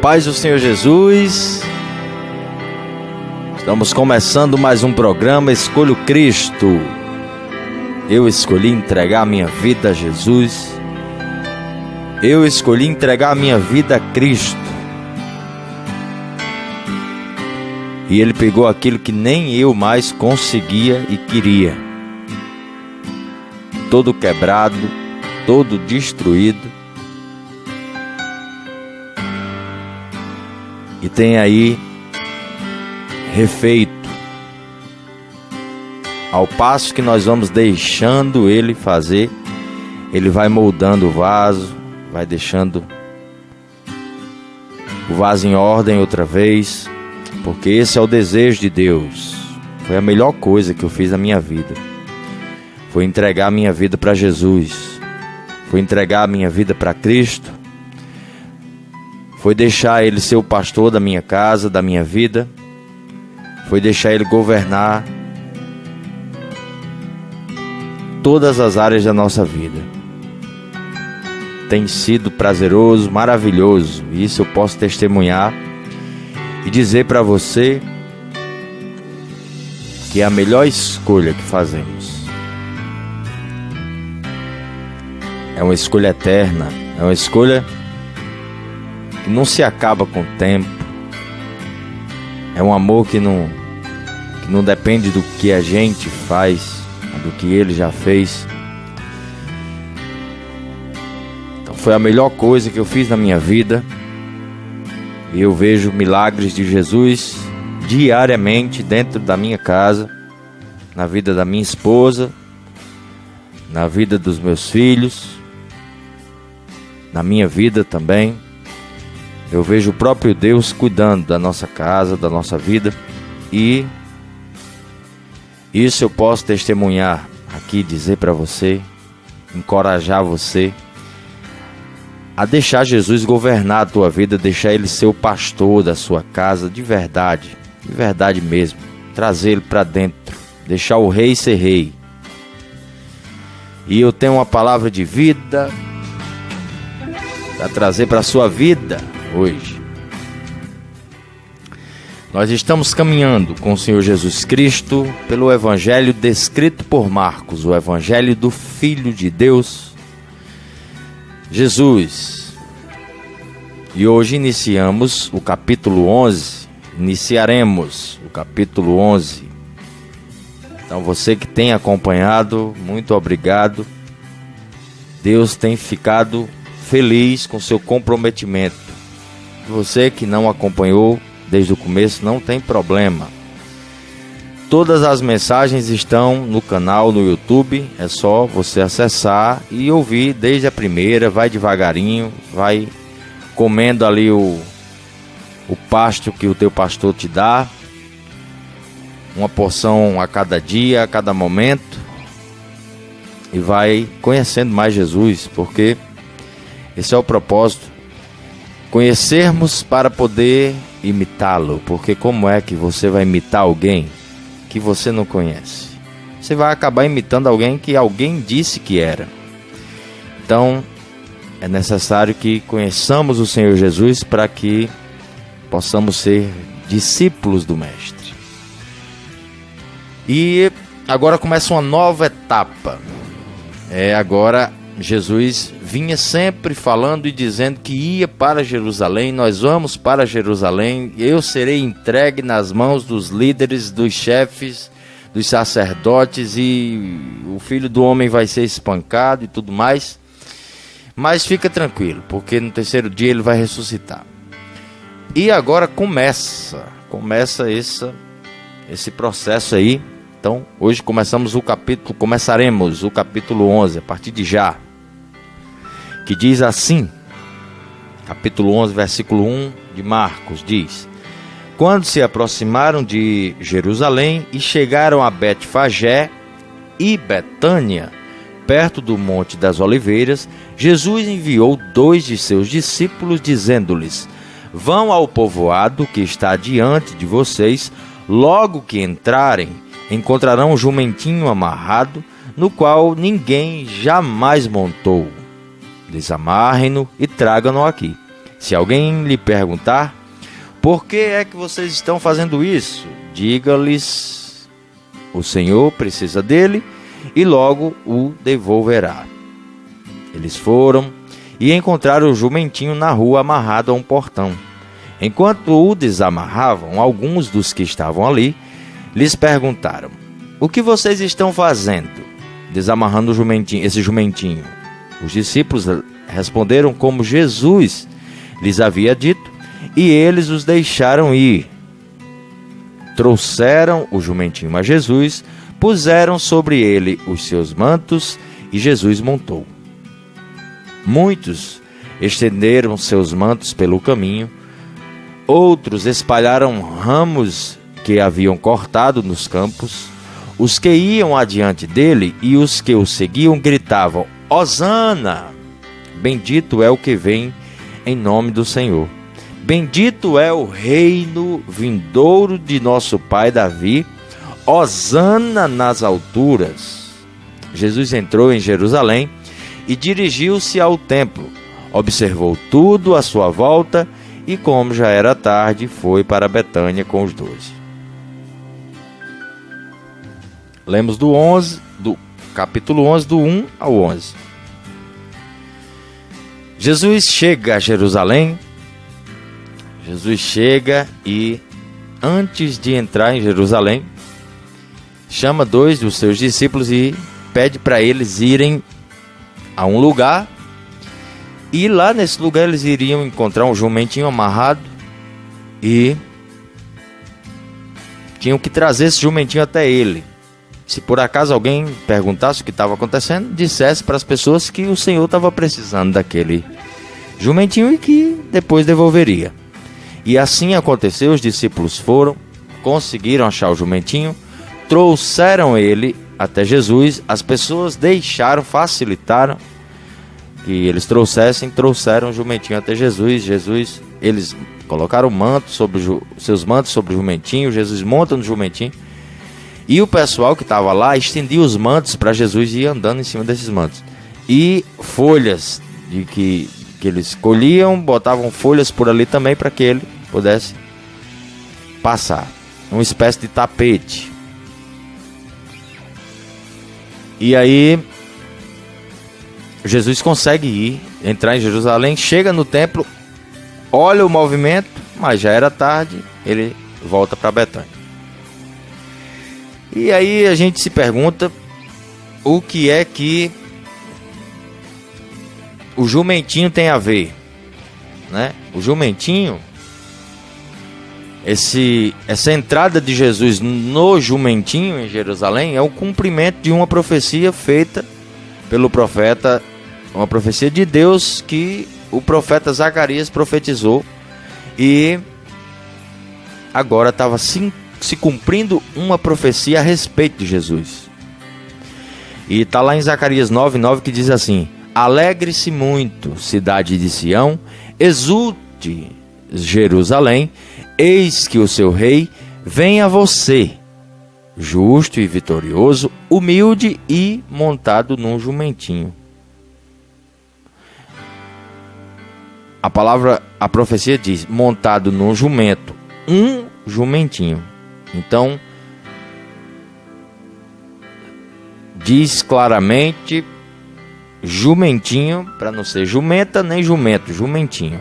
paz do Senhor Jesus. Estamos começando mais um programa Escolho Cristo. Eu escolhi entregar a minha vida a Jesus. Eu escolhi entregar a minha vida a Cristo. E Ele pegou aquilo que nem eu mais conseguia e queria. Todo quebrado, todo destruído. E tem aí refeito. Ao passo que nós vamos deixando Ele fazer, Ele vai moldando o vaso, vai deixando o vaso em ordem outra vez, porque esse é o desejo de Deus. Foi a melhor coisa que eu fiz na minha vida. Foi entregar a minha vida para Jesus. Foi entregar a minha vida para Cristo. Foi deixar Ele ser o pastor da minha casa, da minha vida. Foi deixar Ele governar todas as áreas da nossa vida. Tem sido prazeroso, maravilhoso. Isso eu posso testemunhar e dizer para você que é a melhor escolha que fazemos. É uma escolha eterna. É uma escolha que não se acaba com o tempo. É um amor que não depende do que a gente faz, do que Ele já fez. Então foi a melhor coisa que eu fiz na minha vida. E eu vejo milagres de Jesus diariamente dentro da minha casa, na vida da minha esposa, na vida dos meus filhos, na minha vida também. Eu vejo o próprio Deus cuidando da nossa casa, da nossa vida. E isso eu posso testemunhar aqui, dizer para você, encorajar você a deixar Jesus governar a tua vida, deixar Ele ser o pastor da sua casa de verdade mesmo. Trazer Ele para dentro, deixar o rei ser rei. E eu tenho uma palavra de vida para trazer para a sua vida hoje. Nós estamos caminhando com o Senhor Jesus Cristo pelo Evangelho descrito por Marcos, o Evangelho do Filho de Deus, Jesus. E hoje iniciaremos o capítulo 11. Então você que tem acompanhado, muito obrigado. Deus tem ficado feliz com seu comprometimento. Você que não acompanhou desde o começo, não tem problema. Todas as mensagens estão no canal no YouTube. É só você acessar e ouvir desde a primeira. Vai devagarinho, vai comendo ali o pasto que o teu pastor te dá. Uma porção a cada dia, a cada momento. E vai conhecendo mais Jesus, porque esse é o propósito. Conhecermos para poder imitá-lo, porque como é que você vai imitar alguém que você não conhece? Você vai acabar imitando alguém que alguém disse que era. Então é necessário que conheçamos o Senhor Jesus para que possamos ser discípulos do Mestre. E agora começa uma nova etapa. Agora Jesus vinha sempre falando e dizendo que ia para Jerusalém. Nós vamos para Jerusalém. Eu serei entregue nas mãos dos líderes, dos chefes, dos sacerdotes, e o Filho do Homem vai ser espancado e tudo mais. Mas fica tranquilo, porque no terceiro dia Ele vai ressuscitar. E agora começa esse processo aí. Então hoje começaremos o capítulo 11, a partir de já. Que diz assim, capítulo 11, versículo 1 de Marcos, diz: Quando se aproximaram de Jerusalém e chegaram a Betfagé e Betânia, perto do Monte das Oliveiras, Jesus enviou 2 de seus discípulos, dizendo-lhes: Vão ao povoado que está diante de vocês. Logo que entrarem, encontrarão um jumentinho amarrado, no qual ninguém jamais montou. Desamarrem-no e tragam-no aqui. Se alguém lhe perguntar, por que é que vocês estão fazendo isso? Diga-lhes, o Senhor precisa dele e logo o devolverá. Eles foram e encontraram o jumentinho na rua amarrado a um portão. Enquanto o desamarravam, alguns dos que estavam ali lhes perguntaram, o que vocês estão fazendo, desamarrando esse jumentinho? Os discípulos responderam como Jesus lhes havia dito, e eles os deixaram ir. Trouxeram o jumentinho a Jesus, puseram sobre ele os seus mantos, e Jesus montou. Muitos estenderam seus mantos pelo caminho, outros espalharam ramos que haviam cortado nos campos. Os que iam adiante dele e os que o seguiam gritavam, Hosana! Bendito é o que vem em nome do Senhor. Bendito é o reino vindouro de nosso pai Davi. Hosana nas alturas. Jesus entrou em Jerusalém e dirigiu-se ao templo. Observou tudo à sua volta e, como já era tarde, foi para Betânia com os 12. Lemos do capítulo 11, do 1 ao 11. Jesus chega a Jerusalém. Jesus chega e, antes de entrar em Jerusalém, chama 2 dos seus discípulos e pede para eles irem a um lugar. E lá nesse lugar eles iriam encontrar um jumentinho amarrado e tinham que trazer esse jumentinho até ele. Se por acaso alguém perguntasse o que estava acontecendo, dissesse para as pessoas que o Senhor estava precisando daquele jumentinho e que depois devolveria. E assim aconteceu, os discípulos foram, conseguiram achar o jumentinho, trouxeram ele até Jesus, as pessoas facilitaram que eles trouxeram o jumentinho até Jesus. Eles colocaram seus mantos sobre o jumentinho, Jesus monta no jumentinho, e o pessoal que estava lá estendia os mantos para Jesus ir andando em cima desses mantos. E folhas que eles colhiam, botavam folhas por ali também para que ele pudesse passar. Uma espécie de tapete. E aí Jesus consegue entrar em Jerusalém, chega no templo, olha o movimento, mas já era tarde, ele volta para Betânia. E aí a gente se pergunta o que é que o jumentinho tem a ver, né? O jumentinho, essa entrada de Jesus no jumentinho em Jerusalém é o cumprimento de uma profecia feita pelo profeta, uma profecia de Deus que o profeta Zacarias profetizou, e agora estava se cumprindo uma profecia a respeito de Jesus. E está lá em Zacarias 9:9 que diz assim: alegre-se muito, cidade de Sião, exulte Jerusalém, eis que o seu rei vem a você, justo e vitorioso, humilde e montado num jumentinho. A profecia diz, montado num jumento, um jumentinho. Então, diz claramente jumentinho, para não ser jumenta nem jumento, jumentinho.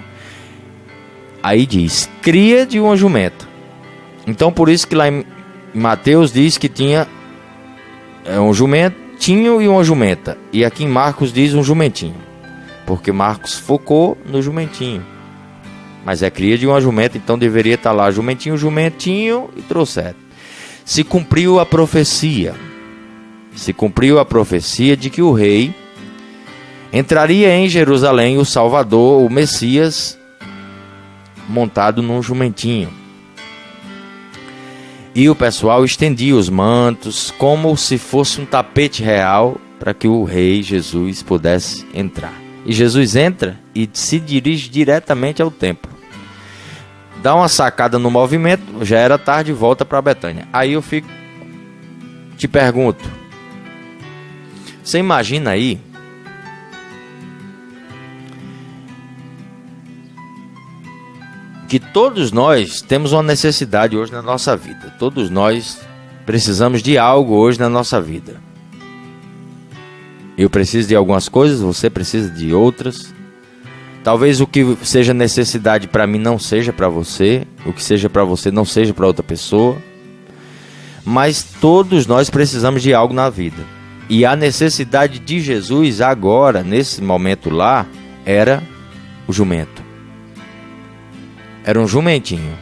Aí diz, cria de uma jumenta. Então, por isso que lá em Mateus diz que tinha um jumentinho e uma jumenta. E aqui em Marcos diz um jumentinho, porque Marcos focou no jumentinho. Mas é cria de uma jumenta, então deveria estar lá jumentinho, jumentinho, e trouxeram. Se cumpriu a profecia. Se cumpriu a profecia de que o rei entraria em Jerusalém, o Salvador, o Messias, montado num jumentinho. E o pessoal estendia os mantos como se fosse um tapete real para que o rei Jesus pudesse entrar. E Jesus entra e se dirige diretamente ao templo. Dá uma sacada no movimento, já era tarde, volta para Betânia. Aí eu te pergunto, você imagina aí que todos nós temos uma necessidade hoje na nossa vida. Todos nós precisamos de algo hoje na nossa vida. Eu preciso de algumas coisas, você precisa de outras. Talvez o que seja necessidade para mim não seja para você, o que seja para você não seja para outra pessoa. Mas todos nós precisamos de algo na vida. E a necessidade de Jesus agora, nesse momento lá, era o jumento. Era um jumentinho.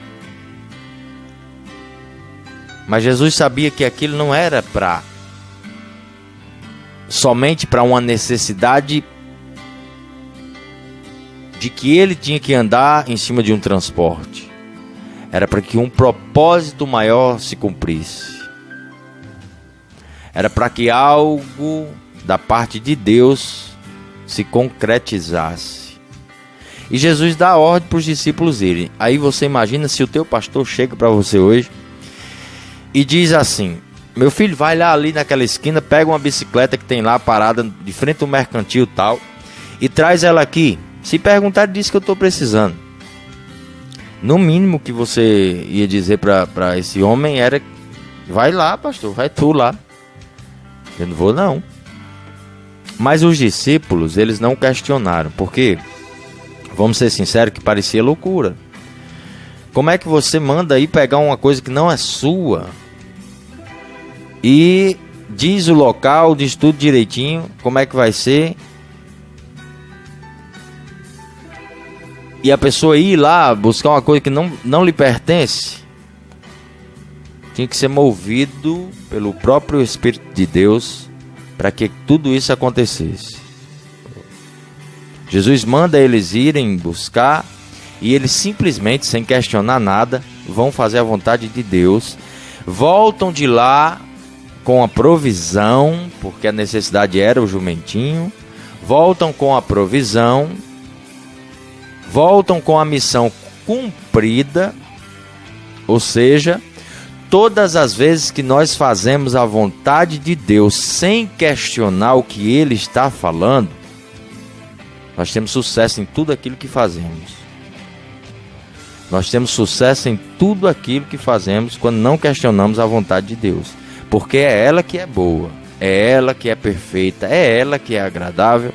Mas Jesus sabia que aquilo não era somente para uma necessidade de que ele tinha que andar em cima de um transporte. Era para que um propósito maior se cumprisse. Era para que algo da parte de Deus se concretizasse. E Jesus dá ordem para os discípulos irem. Aí você imagina se o teu pastor chega para você hoje e diz assim: meu filho, vai lá ali naquela esquina, pega uma bicicleta que tem lá parada de frente ao mercantil tal e traz ela aqui. Se perguntar, diz que eu estou precisando. No mínimo que você ia dizer para esse homem era: vai lá, pastor, vai tu lá. Eu não vou não. Mas os discípulos, eles não questionaram. Por quê? Vamos ser sinceros que parecia loucura. Como é que você manda aí pegar uma coisa que não é sua e diz o local, diz tudo direitinho, como é que vai ser, e a pessoa ir lá buscar uma coisa que não lhe pertence? Tinha que ser movido pelo próprio Espírito de Deus para que tudo isso acontecesse. Jesus manda eles irem buscar e eles simplesmente, sem questionar nada, vão fazer a vontade de Deus. Voltam de lá com a provisão, porque a necessidade era o jumentinho. Voltam com a provisão. Voltam com a missão cumprida. Ou seja, todas as vezes que nós fazemos a vontade de Deus sem questionar o que Ele está falando, nós temos sucesso em tudo aquilo que fazemos. Nós temos sucesso em tudo aquilo que fazemos quando não questionamos a vontade de Deus. Porque é ela que é boa, é ela que é perfeita, é ela que é agradável.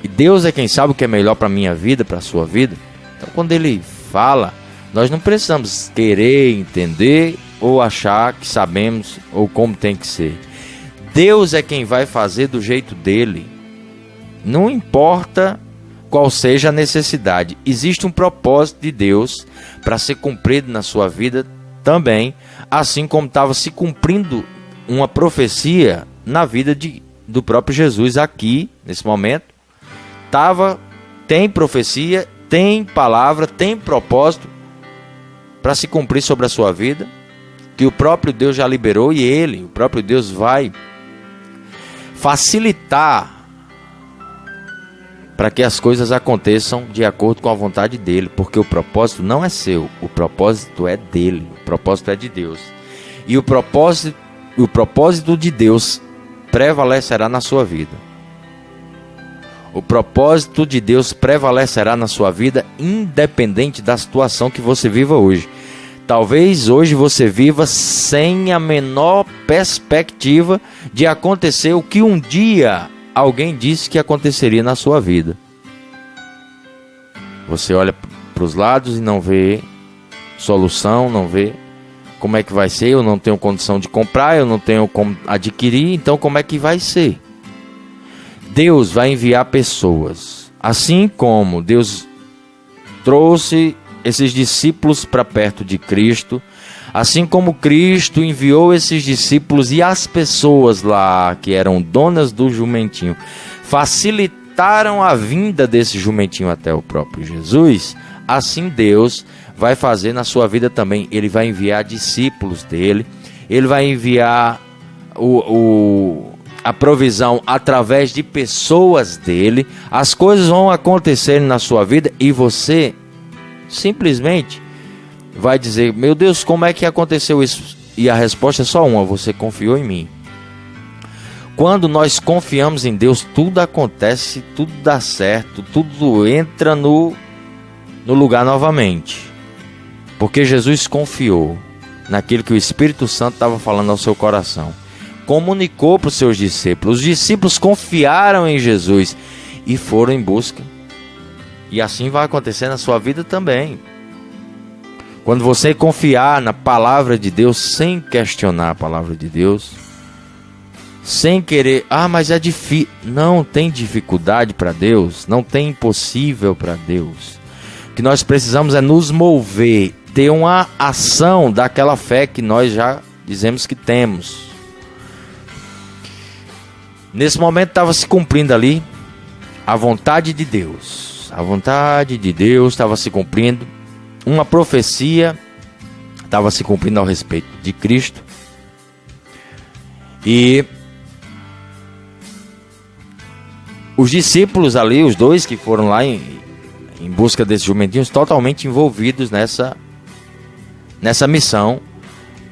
E Deus é quem sabe o que é melhor para a minha vida, para a sua vida. Então quando Ele fala, nós não precisamos querer entender ou achar que sabemos ou como tem que ser. Deus é quem vai fazer do jeito dele. Não importa qual seja a necessidade. Existe um propósito de Deus para ser cumprido na sua vida também. Assim como estava se cumprindo uma profecia na vida do próprio Jesus aqui, nesse momento. Tem profecia, tem palavra, tem propósito para se cumprir sobre a sua vida, que o próprio Deus já liberou, e o próprio Deus vai facilitar para que as coisas aconteçam de acordo com a vontade dele, porque o propósito não é seu, o propósito é dele, o propósito é de Deus. E o propósito de Deus prevalecerá na sua vida. O propósito de Deus prevalecerá na sua vida, independente da situação que você viva hoje. Talvez hoje você viva sem a menor perspectiva de acontecer o que um dia alguém disse que aconteceria na sua vida. Você olha para os lados e não vê solução, não vê como é que vai ser. Eu não tenho condição de comprar, eu não tenho como adquirir, então como é que vai ser? Deus vai enviar pessoas, assim como Deus trouxe esses discípulos para perto de Cristo, assim como Cristo enviou esses discípulos e as pessoas lá que eram donas do jumentinho facilitaram a vinda desse jumentinho até o próprio Jesus, assim Deus vai fazer na sua vida também. Ele vai enviar discípulos dele, ele vai enviar a provisão através de pessoas dele. As coisas vão acontecer na sua vida e você simplesmente vai dizer: meu Deus, como é que aconteceu isso? E a resposta é só uma: você confiou em mim. Quando nós confiamos em Deus, tudo acontece, tudo dá certo, tudo entra no no lugar novamente. Porque Jesus confiou naquilo que o Espírito Santo estava falando ao seu coração. Comunicou para os seus discípulos. Os discípulos confiaram em Jesus e foram em busca. E assim vai acontecer na sua vida também. Quando você confiar na palavra de Deus, sem questionar a palavra de Deus, sem querer, mas é difícil. Não tem dificuldade para Deus, não tem impossível para Deus. O que nós precisamos é nos mover, ter uma ação daquela fé que nós já dizemos que temos. Nesse momento estava se cumprindo ali a vontade de Deus. A vontade de Deus estava se cumprindo. Uma profecia estava se cumprindo ao respeito de Cristo. E os discípulos ali, os dois que foram lá em busca desses jumentinhos, totalmente envolvidos nessa missão,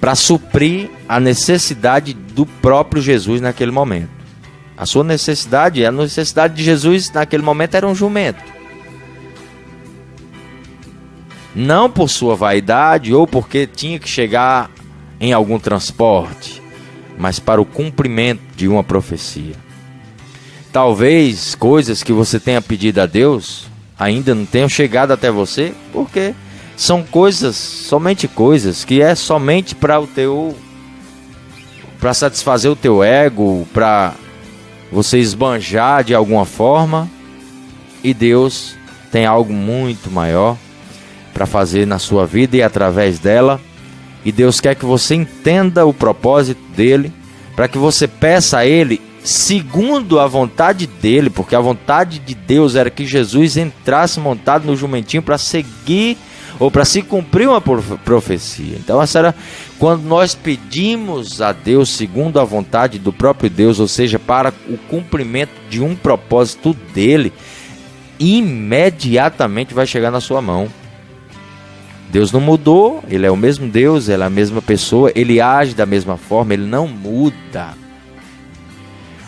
para suprir a necessidade do próprio Jesus naquele momento. A sua necessidade, a necessidade de Jesus naquele momento era um jumento. Não por sua vaidade ou porque tinha que chegar em algum transporte, mas para o cumprimento de uma profecia. Talvez coisas que você tenha pedido a Deus ainda não tenham chegado até você, porque são coisas, somente coisas que é somente para satisfazer o teu ego, para você esbanjar de alguma forma, e Deus tem algo muito maior para fazer na sua vida e através dela. E Deus quer que você entenda o propósito dele, para que você peça a ele segundo a vontade dele, porque a vontade de Deus era que Jesus entrasse montado no jumentinho para seguir ou para se cumprir uma profecia. Então essa era quando nós pedimos a Deus segundo a vontade do próprio Deus, ou seja, para o cumprimento de um propósito dele, imediatamente vai chegar na sua mão. Deus não mudou, ele é o mesmo Deus, ele é a mesma pessoa, ele age da mesma forma, ele não muda.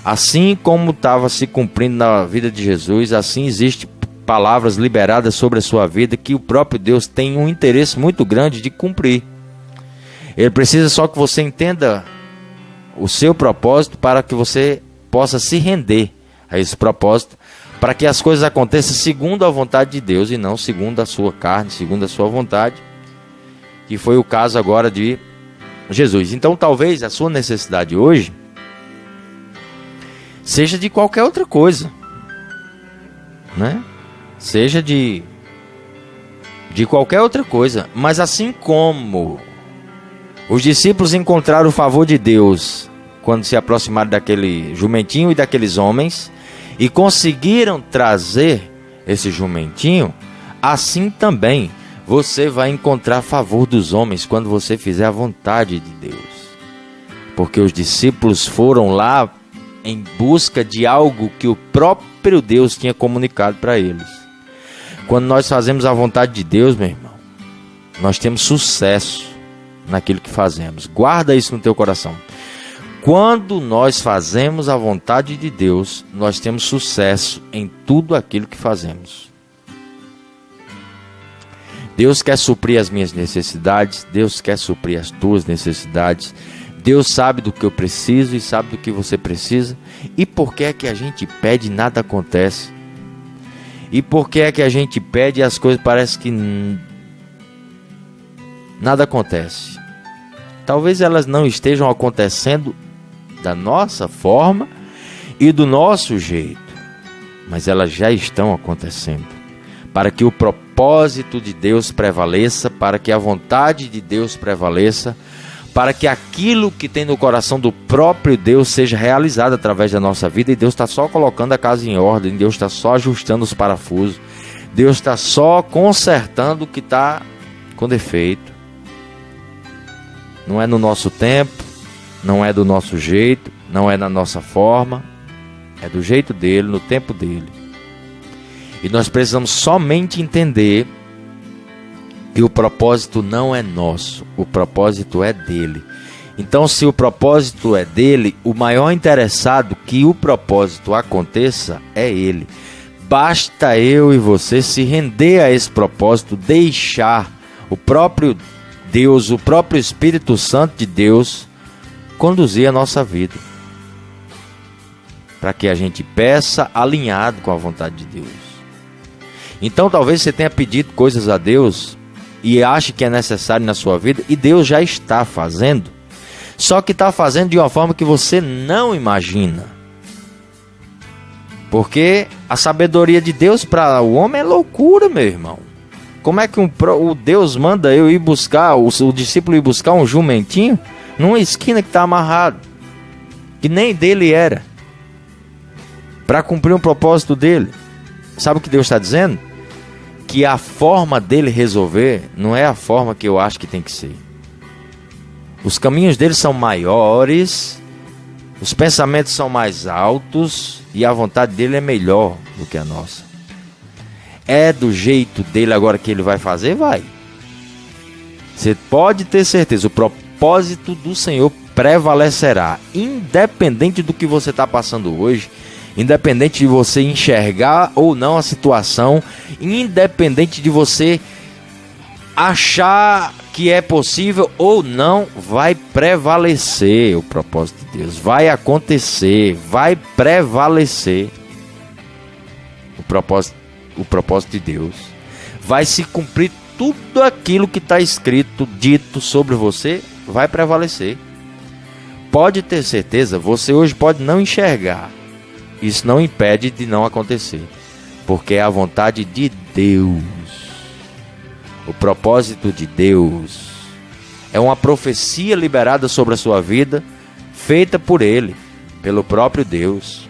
Assim como estava se cumprindo na vida de Jesus, assim existe palavras liberadas sobre a sua vida que o próprio Deus tem um interesse muito grande de cumprir. Ele precisa só que você entenda o seu propósito para que você possa se render a esse propósito, para que as coisas aconteçam segundo a vontade de Deus e não segundo a sua carne, segundo a sua vontade, que foi o caso agora de Jesus. Então talvez a sua necessidade hoje seja de qualquer outra coisa, né? Seja de qualquer outra coisa, mas assim como os discípulos encontraram o favor de Deus quando se aproximaram daquele jumentinho e daqueles homens e conseguiram trazer esse jumentinho, assim também você vai encontrar favor dos homens quando você fizer a vontade de Deus. Porque os discípulos foram lá em busca de algo que o próprio Deus tinha comunicado para eles. Quando nós fazemos a vontade de Deus, meu irmão, nós temos sucesso naquilo que fazemos. Guarda isso no teu coração. Quando nós fazemos a vontade de Deus, nós temos sucesso em tudo aquilo que fazemos. Deus quer suprir as minhas necessidades, Deus quer suprir as tuas necessidades. Deus sabe do que eu preciso e sabe do que você precisa. E por que é que a gente pede e nada acontece? E por que é que a gente pede e as coisas parecem que nada acontece? Talvez elas não estejam acontecendo da nossa forma e do nosso jeito, mas elas já estão acontecendo, para que o propósito de Deus prevaleça, para que a vontade de Deus prevaleça, para que aquilo que tem no coração do próprio Deus seja realizado através da nossa vida. E Deus está só colocando a casa em ordem, Deus está só ajustando os parafusos, Deus está só consertando o que está com defeito. Não é no nosso tempo, não é do nosso jeito, não é na nossa forma, é do jeito dele, no tempo dele. E nós precisamos somente entender que o propósito não é nosso, o propósito é dele. Então, se o propósito é dele, o maior interessado que o propósito aconteça é ele. basta eu e você se render a esse propósito, deixar o próprio Deus, o próprio Espírito Santo de Deus conduzir a nossa vida, para que a gente peça alinhado com a vontade de Deus. Então talvez você tenha pedido coisas a Deus e ache que é necessário na sua vida, e Deus já está fazendo, só que está fazendo de uma forma que você não imagina. Porque a sabedoria de Deus para o homem é loucura, meu irmão. Como é que o Deus manda eu ir buscar, o discípulo ir buscar um jumentinho numa esquina que está amarrado, que nem dele era, para cumprir um propósito dele? Sabe o que Deus está dizendo? Que a forma dele resolver não é a forma que eu acho que tem que ser. Os caminhos dele são maiores, os pensamentos são mais altos e a vontade dele é melhor do que a nossa. É do jeito dele agora que ele vai fazer? Vai. Você pode ter certeza, o propósito do Senhor prevalecerá, independente do que você está passando hoje, independente de você enxergar ou não a situação, independente de você achar que é possível ou não, vai prevalecer o propósito de Deus, vai acontecer, vai prevalecer o propósito de Deus, vai se cumprir tudo aquilo que está escrito, dito sobre você, vai prevalecer. Pode ter certeza, você hoje pode não enxergar, isso não impede de não acontecer, porque é a vontade de Deus. O propósito de Deus é uma profecia liberada sobre a sua vida, feita por Ele, pelo próprio Deus.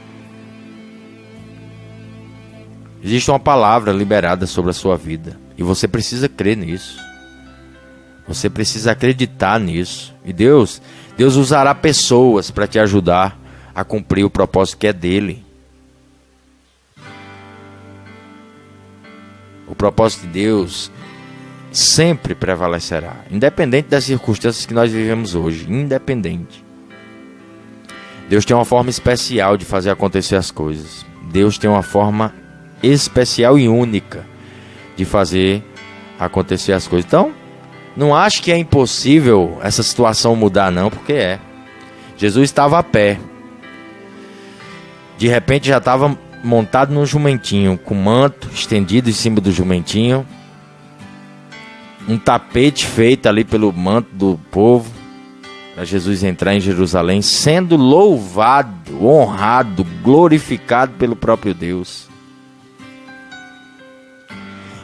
Existe uma palavra liberada sobre a sua vida, e você precisa crer nisso. Você precisa acreditar nisso. E Deus usará pessoas para te ajudar a cumprir o propósito que é dele. O propósito de Deus sempre prevalecerá, independente das circunstâncias que nós vivemos hoje, independente. Deus tem uma forma especial de fazer acontecer as coisas. Deus tem uma forma especial e única de fazer acontecer as coisas. Então, não acho que é impossível essa situação mudar não, porque é. Jesus estava a pé. De repente já estava montado num jumentinho, com manto estendido em cima do jumentinho, um tapete feito ali pelo manto do povo, para Jesus entrar em Jerusalém, sendo louvado, honrado, glorificado pelo próprio Deus.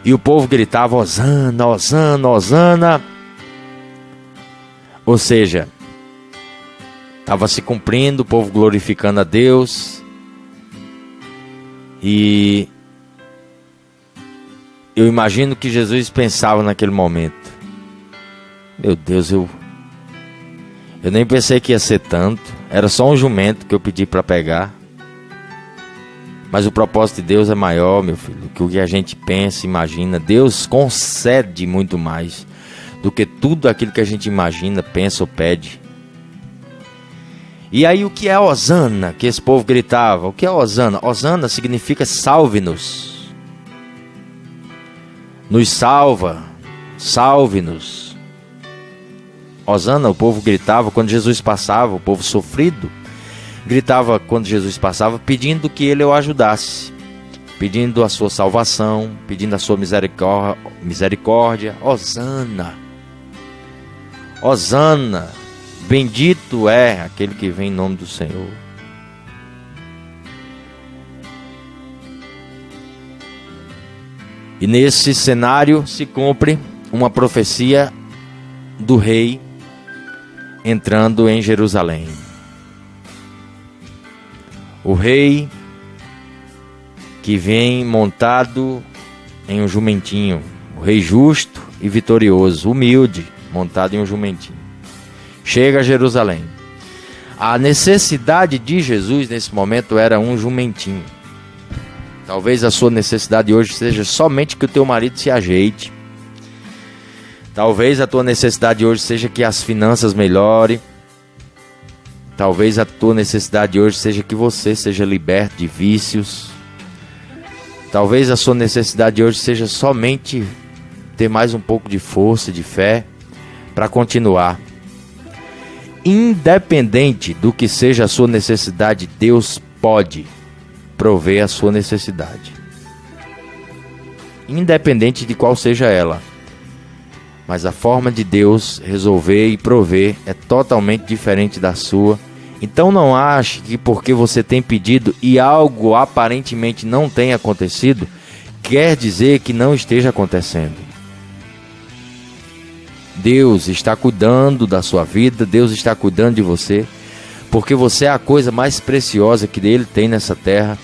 E o povo gritava: Hosana, Hosana, Hosana. Ou seja, estava se cumprindo, o povo glorificando a Deus. E eu imagino que Jesus pensava naquele momento: meu Deus, eu nem pensei que ia ser tanto. Era só um jumento que eu pedi para pegar. Mas o propósito de Deus é maior, meu filho, do que o que a gente pensa, imagina. Deus concede muito mais do que tudo aquilo que a gente imagina, pensa ou pede. E aí o que é Hosana, que esse povo gritava? O que é Hosana? Hosana significa salve-nos. Nos salva, salve-nos. Hosana, o povo gritava quando Jesus passava, o povo sofrido gritava quando Jesus passava, pedindo que ele o ajudasse, pedindo a sua salvação, pedindo a sua misericórdia. Hosana, Hosana, bendito é aquele que vem em nome do Senhor. E nesse cenário se cumpre uma profecia do rei entrando em Jerusalém. O rei que vem montado em um jumentinho, o rei justo e vitorioso, humilde, montado em um jumentinho, chega a Jerusalém. A necessidade de Jesus nesse momento era um jumentinho. Talvez a sua necessidade hoje seja somente que o teu marido se ajeite. Talvez a tua necessidade hoje seja que as finanças melhorem. Talvez a tua necessidade hoje seja que você seja liberto de vícios. Talvez a sua necessidade hoje seja somente ter mais um pouco de força, de fé, para continuar. Independente do que seja a sua necessidade, Deus pode prover a sua necessidade. Independente de qual seja ela. Mas a forma de Deus resolver e prover é totalmente diferente da sua. Então não ache que porque você tem pedido e algo aparentemente não tem acontecido, quer dizer que não esteja acontecendo. Deus está cuidando da sua vida, Deus está cuidando de você, porque você é a coisa mais preciosa que Ele tem nessa terra,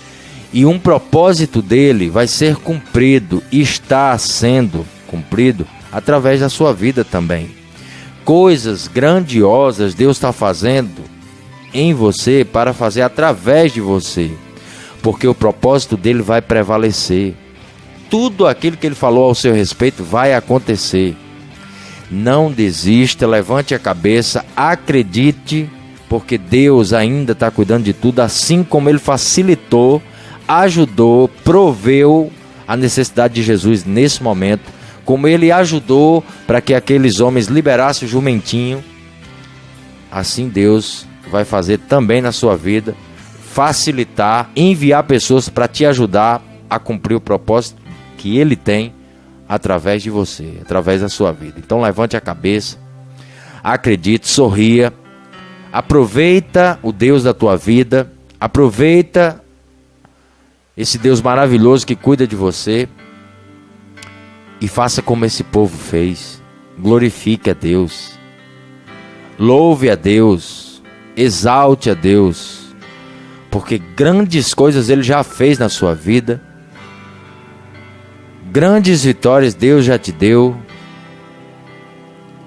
e um propósito dele vai ser cumprido, e está sendo cumprido através da sua vida também. Coisas grandiosas Deus está fazendo em você para fazer através de você, porque o propósito dele vai prevalecer. Tudo aquilo que ele falou ao seu respeito vai acontecer. Não desista, levante a cabeça, acredite, porque Deus ainda está cuidando de tudo, assim como Ele facilitou, ajudou, proveu a necessidade de Jesus nesse momento, como Ele ajudou para que aqueles homens liberassem o jumentinho, assim Deus vai fazer também na sua vida, facilitar, enviar pessoas para te ajudar a cumprir o propósito que Ele tem através de você, através da sua vida. Então levante a cabeça, acredite, sorria, aproveita o Deus da tua vida, aproveita esse Deus maravilhoso que cuida de você e faça como esse povo fez. Glorifique a Deus, louve a Deus, exalte a Deus, porque grandes coisas Ele já fez na sua vida. Grandes vitórias Deus já te deu,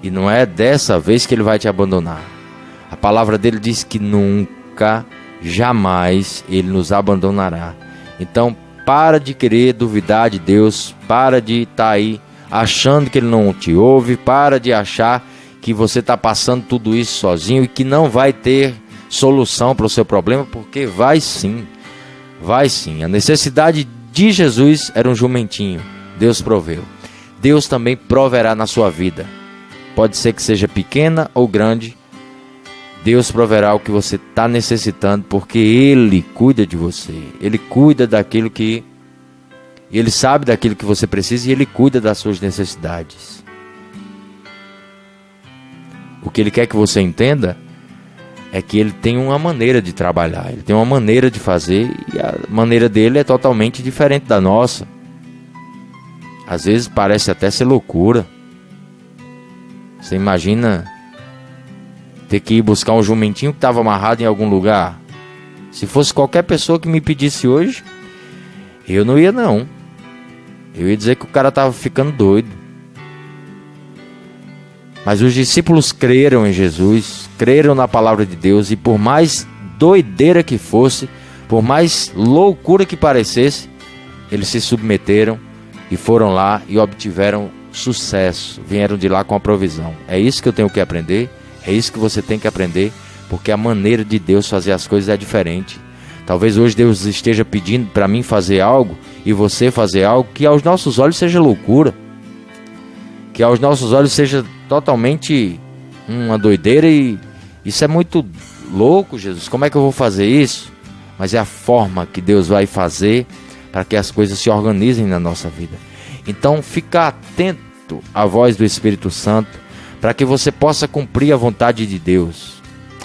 e não é dessa vez que Ele vai te abandonar. A palavra dele diz que nunca, jamais Ele nos abandonará. Então para de querer duvidar de Deus, para de estar aí achando que Ele não te ouve, para de achar que você está passando tudo isso sozinho e que não vai ter solução para o seu problema, porque vai sim, vai sim. A necessidade de Jesus era um jumentinho, Deus proveu. Deus também proverá na sua vida, pode ser que seja pequena ou grande, Deus proverá o que você está necessitando, porque Ele cuida de você, Ele cuida daquilo que, Ele sabe daquilo que você precisa e Ele cuida das suas necessidades. O que Ele quer que você entenda é que Ele tem uma maneira de trabalhar, Ele tem uma maneira de fazer, e a maneira dele é totalmente diferente da nossa. Às vezes parece até ser loucura. Você imagina ter que ir buscar um jumentinho que estava amarrado em algum lugar? Se fosse qualquer pessoa que me pedisse hoje, eu não ia não. Eu ia dizer que o cara estava ficando doido. Mas os discípulos creram em Jesus, creram na palavra de Deus, e por mais doideira que fosse, por mais loucura que parecesse, eles se submeteram e foram lá e obtiveram sucesso, vieram de lá com a provisão. É isso que eu tenho que aprender, é isso que você tem que aprender, porque a maneira de Deus fazer as coisas é diferente. Talvez hoje Deus esteja pedindo para mim fazer algo e você fazer algo que aos nossos olhos seja loucura, que aos nossos olhos seja totalmente uma doideira, e isso é muito louco, Jesus, como é que eu vou fazer isso? Mas é a forma que Deus vai fazer para que as coisas se organizem na nossa vida. Então fica atento à voz do Espírito Santo, para que você possa cumprir a vontade de Deus.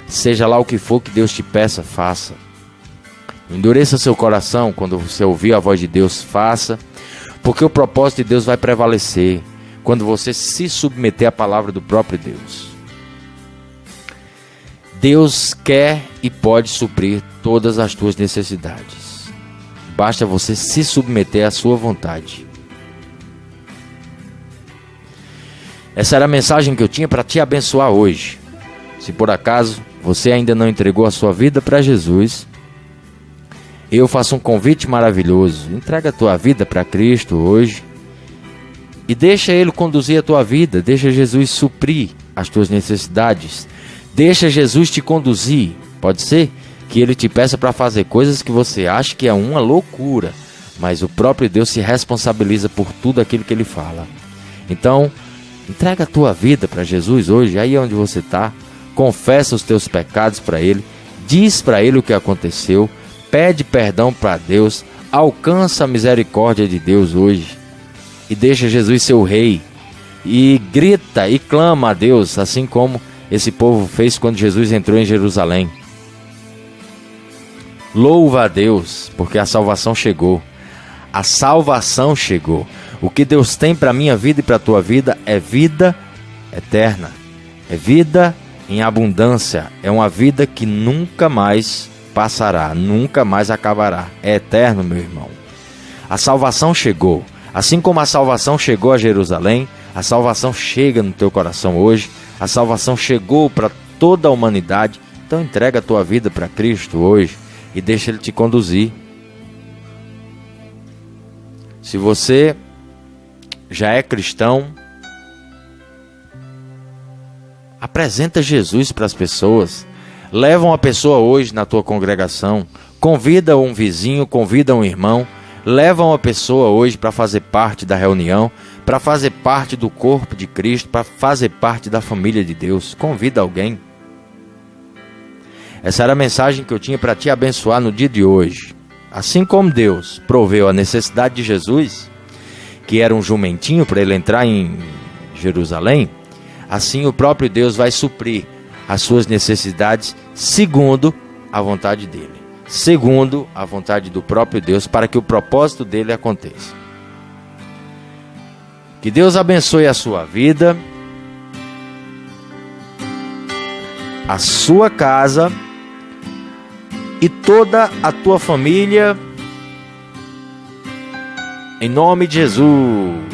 Seja lá o que for que Deus te peça, faça. Endureça seu coração quando você ouvir a voz de Deus, faça, porque o propósito de Deus vai prevalecer quando você se submeter à palavra do próprio Deus. Deus quer e pode suprir todas as tuas necessidades. Basta você se submeter à sua vontade. Essa era a mensagem que eu tinha para te abençoar hoje. Se por acaso você ainda não entregou a sua vida para Jesus, eu faço um convite maravilhoso. Entrega a tua vida para Cristo hoje e deixa Ele conduzir a tua vida. Deixa Jesus suprir as tuas necessidades. Deixa Jesus te conduzir. Pode ser que Ele te peça para fazer coisas que você acha que é uma loucura, mas o próprio Deus se responsabiliza por tudo aquilo que Ele fala. Então, entrega a tua vida para Jesus hoje, aí onde você está. Confessa os teus pecados para Ele, diz para Ele o que aconteceu, pede perdão para Deus, alcança a misericórdia de Deus hoje e deixa Jesus ser o Rei. E grita e clama a Deus, assim como esse povo fez quando Jesus entrou em Jerusalém. Louva a Deus, porque a salvação chegou. A salvação chegou. O que Deus tem para a minha vida e para a tua vida é vida eterna. É vida em abundância. É uma vida que nunca mais passará, nunca mais acabará. É eterno, meu irmão. A salvação chegou. Assim como a salvação chegou a Jerusalém, a salvação chega no teu coração hoje. A salvação chegou para toda a humanidade. Então entrega a tua vida para Cristo hoje e deixa Ele te conduzir. Se você já é cristão, apresenta Jesus para as pessoas. Leva uma pessoa hoje na tua congregação. Convida um vizinho, convida um irmão. Leva uma pessoa hoje para fazer parte da reunião, para fazer parte do corpo de Cristo, para fazer parte da família de Deus. Convida alguém. Essa era a mensagem que eu tinha para te abençoar no dia de hoje. Assim como Deus proveu a necessidade de Jesus, que era um jumentinho para ele entrar em Jerusalém, assim o próprio Deus vai suprir as suas necessidades segundo a vontade dele, segundo a vontade do próprio Deus, para que o propósito dele aconteça. Que Deus abençoe a sua vida, a sua casa e toda a tua família, em nome de Jesus.